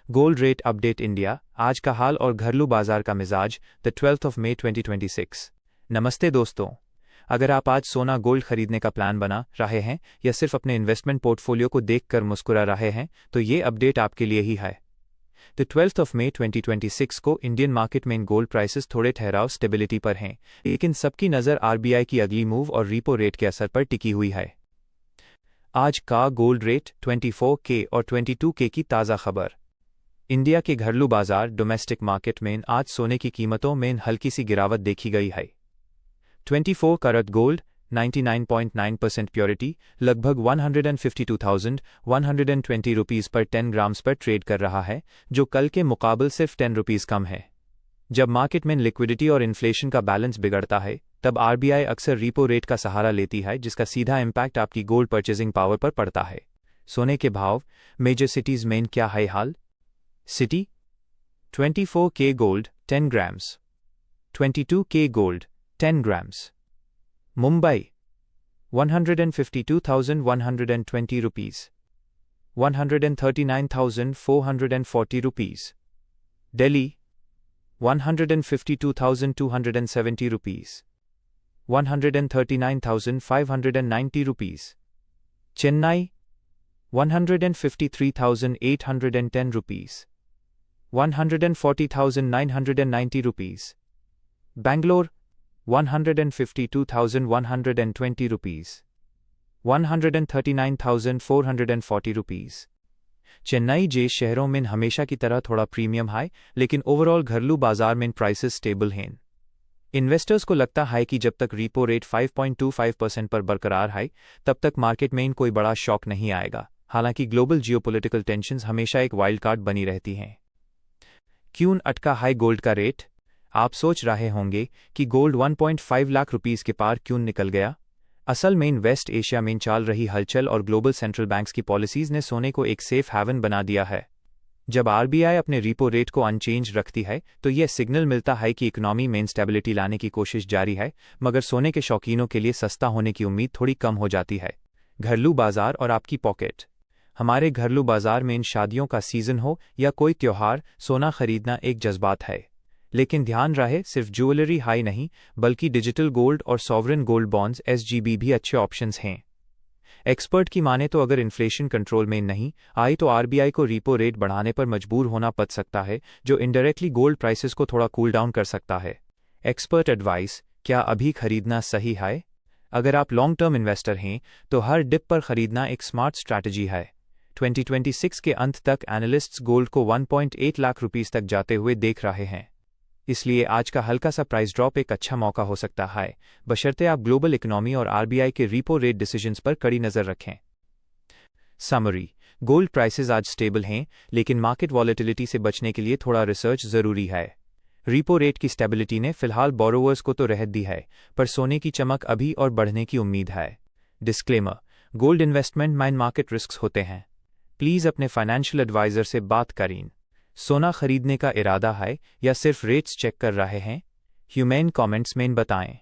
Gold rate update India, आज का हाल और घरेलू बाजार का मिजाज, द 12 मई 2026। नमस्ते दोस्तों। अगर आप आज सोना गोल्ड खरीदने का प्लान बना रहे हैं या सिर्फ अपने इन्वेस्टमेंट पोर्टफोलियो को देखकर मुस्कुरा रहे हैं, तो ये अपडेट आपके लिए ही है। द 12 मई 2026 को इंडियन मार्केट में गोल्ड प्राइसेस थोड़े ठहराव स्टेबिलिटी पर हैं, लेकिन सबकी नज़र आरबीआई की अगली मूव और रीपो रेट के असर पर टिकी हुई है। आज का गोल्ड रेट 24K और 22K की ताज़ा खबर। इंडिया के घरेलू बाजार डोमेस्टिक मार्केट में आज सोने की कीमतों में हल्की सी गिरावट देखी गई है। 24 कैरेट गोल्ड 99.9% प्योरिटी लगभग 152,120 रुपीज़ पर 10 ग्राम्स पर ट्रेड कर रहा है, जो कल के मुकाबले सिर्फ 10 रुपीज़ कम है। जब मार्केट में लिक्विडिटी और इन्फ्लेशन का बैलेंस बिगड़ता है, तब आरबीआई अक्सर रीपो रेट का सहारा लेती है, जिसका सीधा इम्पैक्ट आपकी गोल्ड परचेजिंग पावर पर पड़ता है। सोने के भाव मेजर सिटीज़ में क्या है हाल? City 24K gold 10 grams, 22K gold 10 grams. Mumbai 152,120 rupees, 139,440 rupees. Delhi 152,270 rupees, 139,590 rupees. Chennai 153,810 rupees, 140,990 rupees. Bangalore 152,120 rupees, 139,440 rupees. Chennai जे शहरों में हमेशा की तरह थोड़ा प्रीमियम है, लेकिन ओवरऑल घरेलू बाजार में प्राइसेस स्टेबल हैं। इन्वेस्टर्स को लगता है कि जब तक रीपो रेट 5.25% पर बरकरार है, तब तक मार्केट में कोई बड़ा शॉक नहीं आएगा। हालांकि ग्लोबल जियोपॉलिटिकल टेंशन्स हमेशा एक वाइल्ड कार्ड बनी रहती हैं। क्यों अटका है गोल्ड का रेट? आप सोच रहे होंगे कि गोल्ड 1.5 लाख रुपीज़ के पार क्यों निकल गया। असल में वेस्ट एशिया में चल रही हलचल और ग्लोबल सेंट्रल बैंक्स की पॉलिसीज़ ने सोने को एक सेफ हैवन बना दिया है। जब आरबीआई अपने रीपो रेट को अनचेंज रखती है, तो यह सिग्नल मिलता है कि इकोनॉमी में स्टेबिलिटी लाने की कोशिश जारी है, मगर सोने के शौकीनों के लिए सस्ता होने की उम्मीद थोड़ी कम हो जाती है। घरेलू बाजार और आपकी पॉकेट। हमारे घरेलू बाजार में शादियों का सीजन हो या कोई त्योहार, सोना खरीदना एक जज्बात है। लेकिन ध्यान रहे, सिर्फ ज्वेलरी हाई नहीं, बल्कि डिजिटल गोल्ड और सॉवरेन गोल्ड बॉन्ड्स (SGB) भी अच्छे ऑप्शंस हैं। एक्सपर्ट की माने तो अगर इन्फ्लेशन कंट्रोल में नहीं आई, तो आरबीआई को रीपो रेट बढ़ाने पर मजबूर होना पड़ सकता है, जो इनडायरेक्टली गोल्ड प्राइसेस को थोड़ा कूल डाउन कर सकता है। एक्सपर्ट एडवाइस: क्या अभी खरीदना सही है? अगर आप लॉन्ग टर्म इन्वेस्टर हैं, तो हर डिप पर खरीदना एक स्मार्ट स्ट्रैटेजी है। 2026 के अंत तक एनालिस्ट्स गोल्ड को 1.8 लाख रुपीज़ तक जाते हुए देख रहे हैं। इसलिए आज का हल्का सा प्राइस ड्रॉप एक अच्छा मौका हो सकता है, बशर्ते आप ग्लोबल इकोनॉमी और आरबीआई के रीपो रेट डिसीजंस पर कड़ी नज़र रखें। समरी: गोल्ड प्राइसेस आज स्टेबल हैं, लेकिन मार्केट वॉलेटिलिटी से बचने के लिए थोड़ा रिसर्च ज़रूरी है। रीपो रेट की स्टेबिलिटी ने फिलहाल बोरोवर्स को तो राहत दी है, पर सोने की चमक अभी और बढ़ने की उम्मीद है। डिस्क्लेमर: गोल्ड इन्वेस्टमेंट में मार्केट रिस्क्स होते हैं। प्लीज़ अपने फाइनेंशियल एडवाइज़र से बात करें। सोना खरीदने का इरादा है या सिर्फ रेट्स चेक कर रहे हैं? ह्यूमेन कमेंट्स में बताएं।